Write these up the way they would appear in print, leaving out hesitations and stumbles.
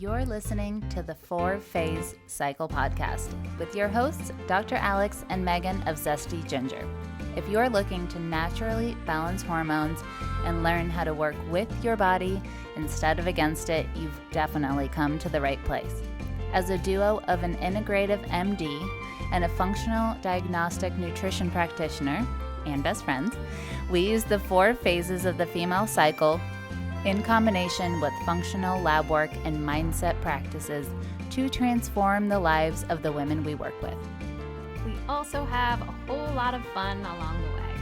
You're listening to the 4-Phase Cycle Podcast with your hosts, Dr. Alex and Megan of Zesty Ginger. If you're looking to naturally balance hormones and learn how to work with your body instead of against it, you've definitely come to the right place. As a duo of an integrative MD and a functional diagnostic nutrition practitioner and best friends, we use the 4 phases of the female cycle in combination with functional lab work and mindset practices to transform the lives of the women we work with. We also have a whole lot of fun along the way.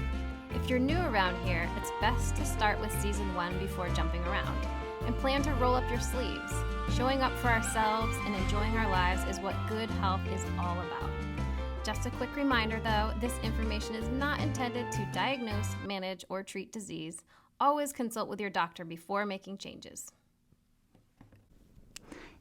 If you're new around here, it's best to start with season 1 before jumping around and plan to roll up your sleeves. Showing up for ourselves and enjoying our lives is what good health is all about. Just a quick reminder though, this information is not intended to diagnose, manage, or treat disease. Always consult with your doctor before making changes.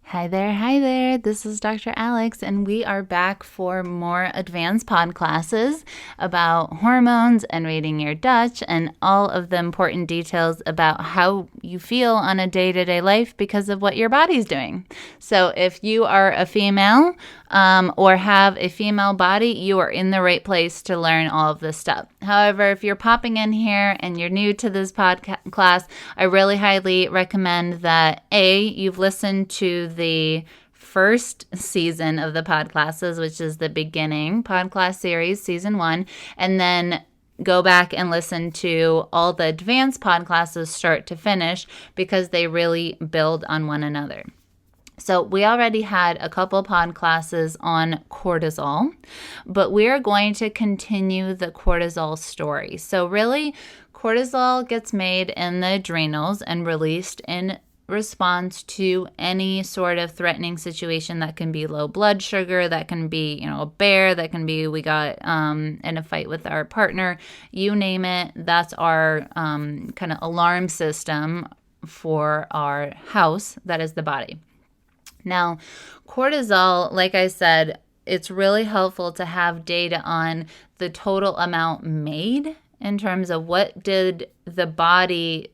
Hi there. This is Dr. Alex, and we are back for more advanced pod classes about hormones and reading your Dutch and all of the important details about how you feel on a day-to-day life because of what your body's doing. So if you are a female or have a female body, you are in the right place to learn all of this stuff. However, if you're popping in here and you're new to this podcast, I really highly recommend that you've listened to the first season of the Podclasses, which is the beginning Podclass series, season 1, and then go back and listen to all the advanced Podclasses start to finish because they really build on one another. So we already had a couple pod classes on cortisol, but we are going to continue the cortisol story. So really, cortisol gets made in the adrenals and released in response to any sort of threatening situation. That can be low blood sugar, that can be, a bear, that can be we got in a fight with our partner, you name it. That's our kind of alarm system for our house, that is the body. Now, cortisol, like I said, it's really helpful to have data on the total amount made in terms of what did the body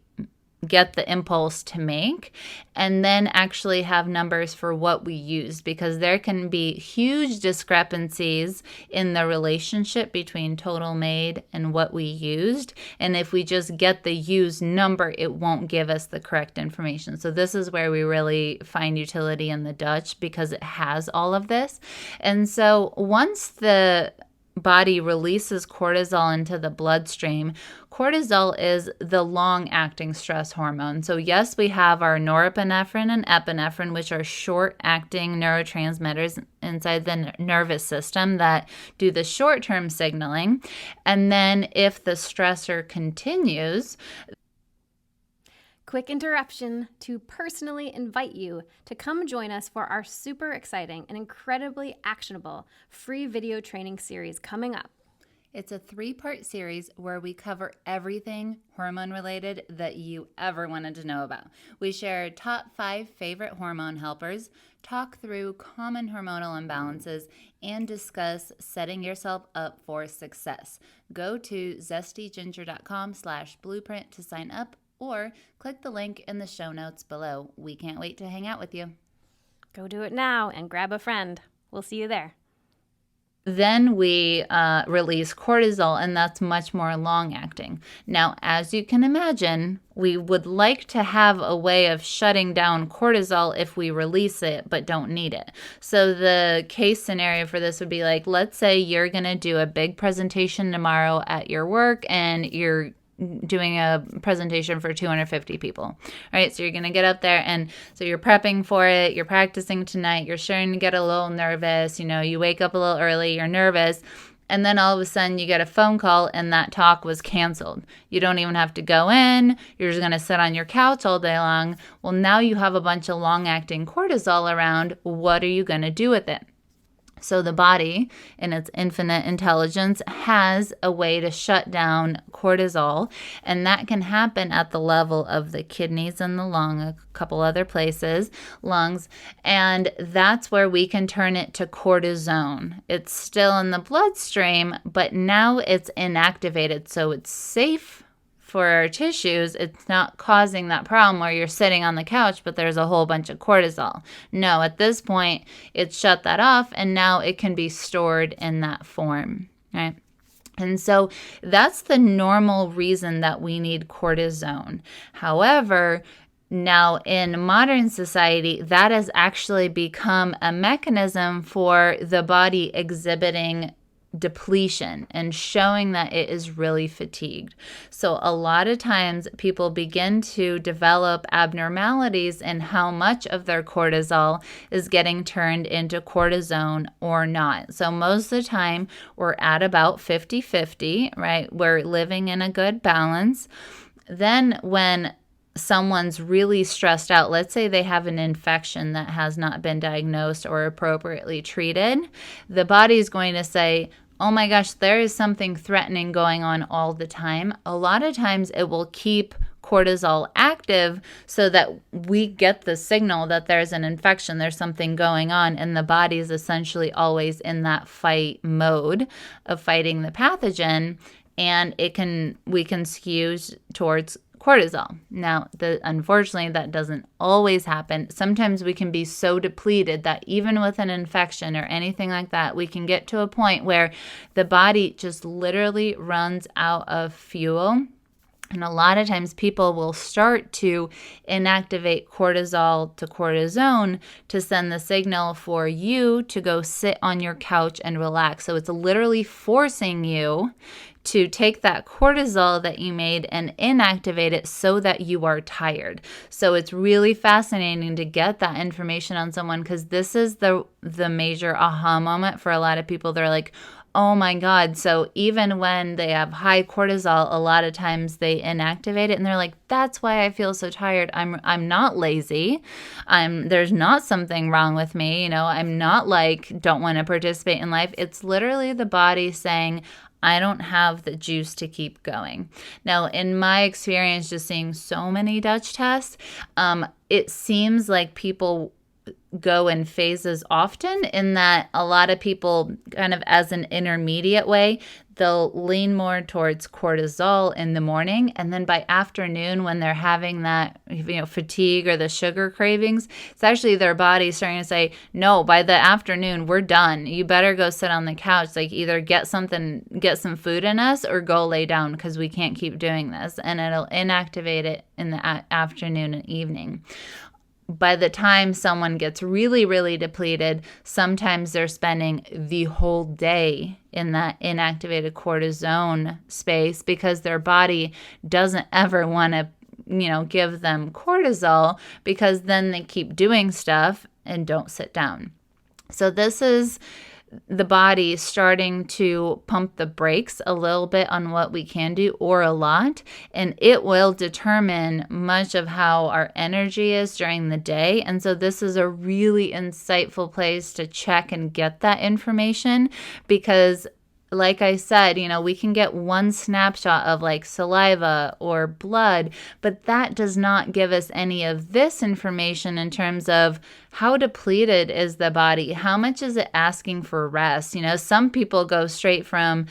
get the impulse to make, and then actually have numbers for what we used, because there can be huge discrepancies in the relationship between total made and what we used. And if we just get the used number, it won't give us the correct information. So this is where we really find utility in the Dutch, because it has all of this. And so once the body releases cortisol into the bloodstream, cortisol is the long-acting stress hormone. So yes, we have our norepinephrine and epinephrine, which are short-acting neurotransmitters inside the nervous system that do the short-term signaling. And then if the stressor continues, quick interruption to personally invite you to come join us for our super exciting and incredibly actionable free video training series coming up. It's a 3-part series where we cover everything hormone-related that you ever wanted to know about. We share top 5 favorite hormone helpers, talk through common hormonal imbalances, and discuss setting yourself up for success. Go to zestyginger.com/blueprint to sign up, or click the link in the show notes below. We can't wait to hang out with you. Go do it now and grab a friend. We'll see you there. Then we release cortisol, and that's much more long-acting. Now, as you can imagine, we would like to have a way of shutting down cortisol if we release it but don't need it. So the case scenario for this would be like, let's say you're going to do a big presentation tomorrow at your work, and you're doing a presentation for 250 people. All right, so you're going to get up there, and so you're prepping for it, you're practicing tonight, you're starting to get a little nervous, you wake up a little early, you're nervous, and then all of a sudden you get a phone call and that talk was canceled. You don't even have to go in, you're just going to sit on your couch all day long. Well, now you have a bunch of long-acting cortisol around. What are you going to do with it? So the body, in its infinite intelligence, has a way to shut down cortisol, and that can happen at the level of the kidneys and the lung, a couple other places, lungs, and that's where we can turn it to cortisone. It's still in the bloodstream, but now it's inactivated, so it's safe for our tissues, it's not causing that problem where you're sitting on the couch, but there's a whole bunch of cortisol. No, at this point, it's shut that off, and now it can be stored in that form, right? And so that's the normal reason that we need cortisone. However, now in modern society, that has actually become a mechanism for the body exhibiting depletion and showing that it is really fatigued. So a lot of times people begin to develop abnormalities in how much of their cortisol is getting turned into cortisone or not. So most of the time we're at about 50-50, right? We're living in a good balance. Then when someone's really stressed out, let's say they have an infection that has not been diagnosed or appropriately treated, the body is going to say, oh my gosh, there is something threatening going on all the time. A lot of times it will keep cortisol active so that we get the signal that there's an infection, there's something going on, and the body is essentially always in that fight mode of fighting the pathogen, and we can skew towards cortisol. Now, unfortunately, that doesn't always happen. Sometimes we can be so depleted that even with an infection or anything like that, we can get to a point where the body just literally runs out of fuel. And a lot of times people will start to inactivate cortisol to cortisone to send the signal for you to go sit on your couch and relax. So it's literally forcing you to take that cortisol that you made and inactivate it so that you are tired. So it's really fascinating to get that information on someone, because this is the major aha moment for a lot of people. They're like, oh my God. So even when they have high cortisol, a lot of times they inactivate it and they're like, that's why I feel so tired. I'm not lazy. There's not something wrong with me. I'm not like, don't want to participate in life. It's literally the body saying, I don't have the juice to keep going. Now, in my experience, just seeing so many Dutch tests, it seems like people go in phases often, in that a lot of people kind of as an intermediate way, they'll lean more towards cortisol in the morning, and then by afternoon when they're having that fatigue or the sugar cravings, it's actually their body starting to say, no, by the afternoon we're done, you better go sit on the couch, like either get some food in us or go lay down, because we can't keep doing this, and it'll inactivate it in the afternoon and evening. By the time someone gets really, really depleted, sometimes they're spending the whole day in that inactivated cortisone space, because their body doesn't ever want to, give them cortisol, because then they keep doing stuff and don't sit down. So this is the body starting to pump the brakes a little bit on what we can do, or a lot, and it will determine much of how our energy is during the day. And so this is a really insightful place to check and get that information, because like I said, we can get one snapshot of like saliva or blood, but that does not give us any of this information in terms of how depleted is the body, how much is it asking for rest. Some people go straight from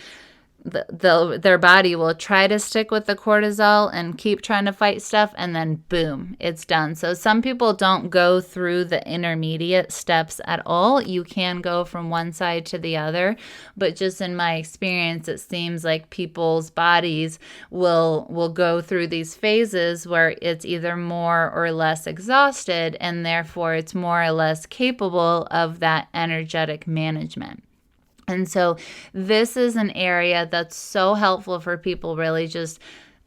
their body will try to stick with the cortisol and keep trying to fight stuff, and then boom, it's done. So some people don't go through the intermediate steps at all. You can go from one side to the other, but just in my experience, it seems like people's bodies will go through these phases where it's either more or less exhausted, and therefore it's more or less capable of that energetic management. And so this is an area that's so helpful for people really just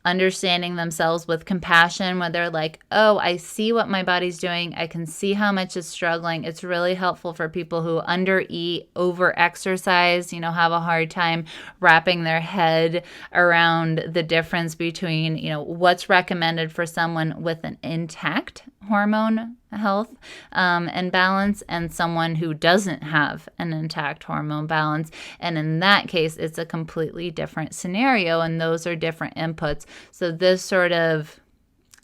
understanding themselves with compassion, where they're like, oh, I see what my body's doing. I can see how much it's struggling. It's really helpful for people who undereat, over-exercise, have a hard time wrapping their head around the difference between, what's recommended for someone with an intact hormone health and balance, and someone who doesn't have an intact hormone balance. And in that case, it's a completely different scenario, and those are different inputs. So this sort of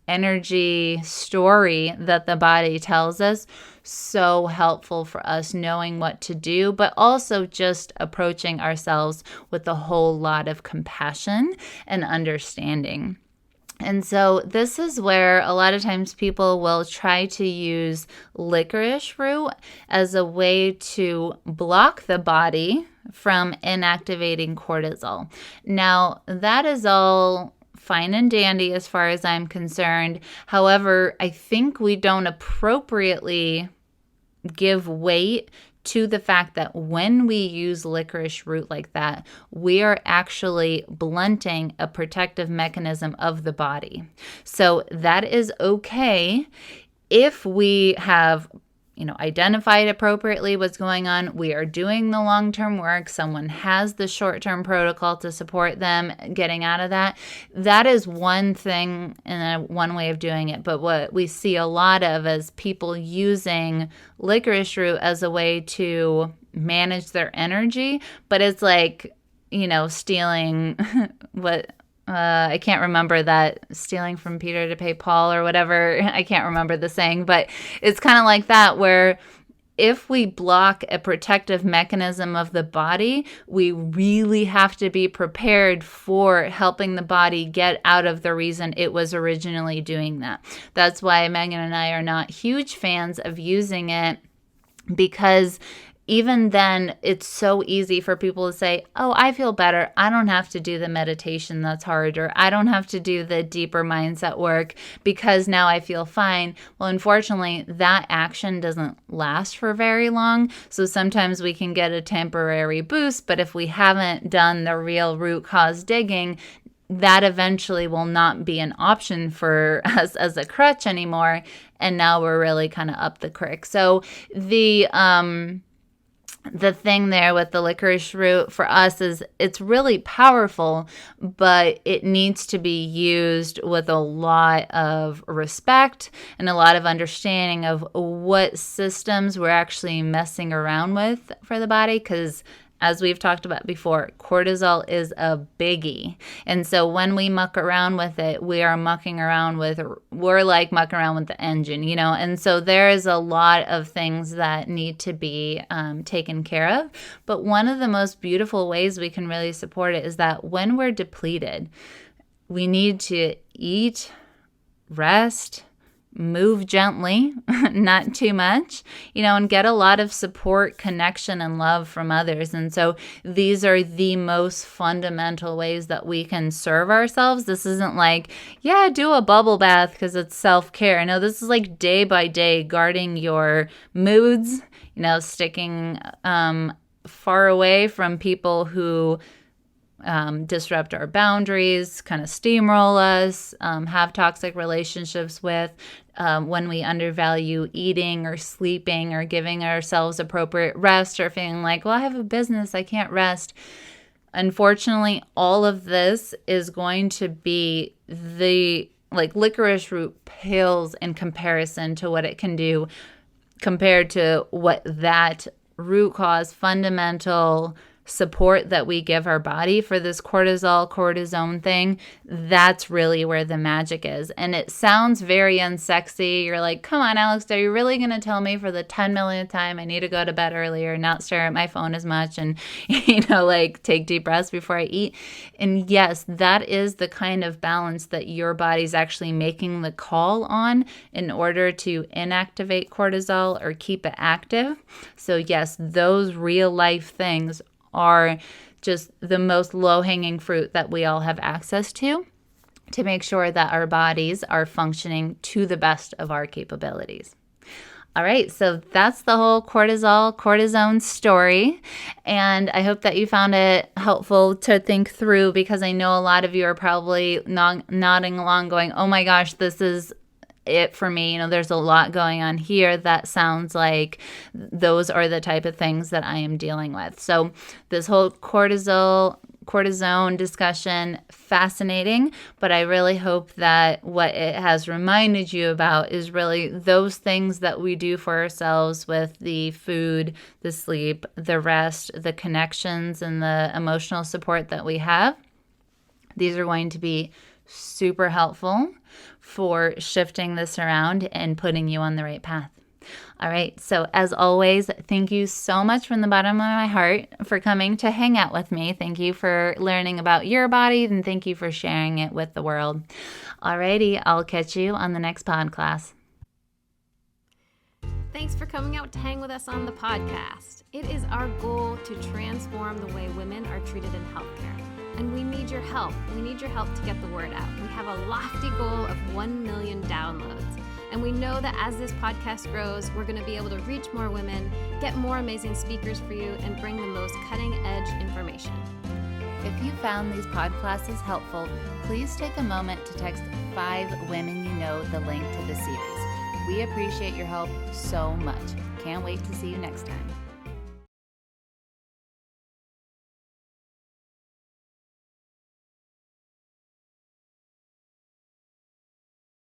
energy story that the body tells us, so helpful for us knowing what to do, but also just approaching ourselves with a whole lot of compassion and understanding. And so this is where a lot of times people will try to use licorice root as a way to block the body from inactivating cortisol. Now, that is all fine and dandy as far as I'm concerned. However, I think we don't appropriately give weight to the fact that when we use licorice root like that, we are actually blunting a protective mechanism of the body. So that is okay if we have identified appropriately what's going on. We are doing the long-term work. Someone has the short-term protocol to support them getting out of that. That is one thing and one way of doing it. But what we see a lot of is people using licorice root as a way to manage their energy. But it's like, stealing what... I can't remember that, stealing from Peter to pay Paul or whatever. I can't remember the saying, but it's kind of like that, where if we block a protective mechanism of the body, we really have to be prepared for helping the body get out of the reason it was originally doing that. That's why Megan and I are not huge fans of using it, because even then, it's so easy for people to say, oh, I feel better. I don't have to do the meditation that's hard, or I don't have to do the deeper mindset work because now I feel fine. Well, unfortunately, that action doesn't last for very long. So sometimes we can get a temporary boost, but if we haven't done the real root cause digging, that eventually will not be an option for us as a crutch anymore. And now we're really kind of up the creek. So the thing there with the licorice root for us is it's really powerful, but it needs to be used with a lot of respect and a lot of understanding of what systems we're actually messing around with for the body, because as we've talked about before, cortisol is a biggie. And so when we muck around with it, we're like mucking around with the engine, And so there is a lot of things that need to be taken care of. But one of the most beautiful ways we can really support it is that when we're depleted, we need to eat, rest, move gently, not too much, and get a lot of support, connection, and love from others. And so these are the most fundamental ways that we can serve ourselves. This isn't like, do a bubble bath because it's self-care. No, this is like day by day guarding your moods, sticking far away from people who disrupt our boundaries, kind of steamroll us, have toxic relationships with, when we undervalue eating or sleeping or giving ourselves appropriate rest, or feeling like, well, I have a business, I can't rest. Unfortunately, all of this is going to be licorice root pales in comparison to what it can do compared to what that root cause fundamental support that we give our body for this cortisone thing. That's really where the magic is. And it sounds very unsexy. You're like, come on, Alex, are you really going to tell me for the 10 millionth time I need to go to bed earlier, not stare at my phone as much, and, take deep breaths before I eat? And yes, that is the kind of balance that your body's actually making the call on in order to inactivate cortisol or keep it active. So yes, those real life things are just the most low-hanging fruit that we all have access to make sure that our bodies are functioning to the best of our capabilities. All right, so that's the whole cortisone story, and I hope that you found it helpful to think through, because I know a lot of you are probably nodding along going, oh my gosh, this is it for me. There's a lot going on here that sounds like those are the type of things that I am dealing with. So this whole cortisone discussion, fascinating, but I really hope that what it has reminded you about is really those things that we do for ourselves with the food, the sleep, the rest, the connections, and the emotional support that we have. These are going to be super helpful for shifting this around and putting you on the right path. All right. So as always, thank you so much from the bottom of my heart for coming to hang out with me. Thank you for learning about your body, and thank you for sharing it with the world. All righty. I'll catch you on the next Podclass. Thanks for coming out to hang with us on the podcast. It is our goal to transform the way women are treated in healthcare. And we need your help. We need your help to get the word out. We have a lofty goal of 1 million downloads. And we know that as this podcast grows, we're going to be able to reach more women, get more amazing speakers for you, and bring the most cutting-edge information. If you found these Podclasses helpful, please take a moment to text 5 women you know the link to the series. We appreciate your help so much. Can't wait to see you next time.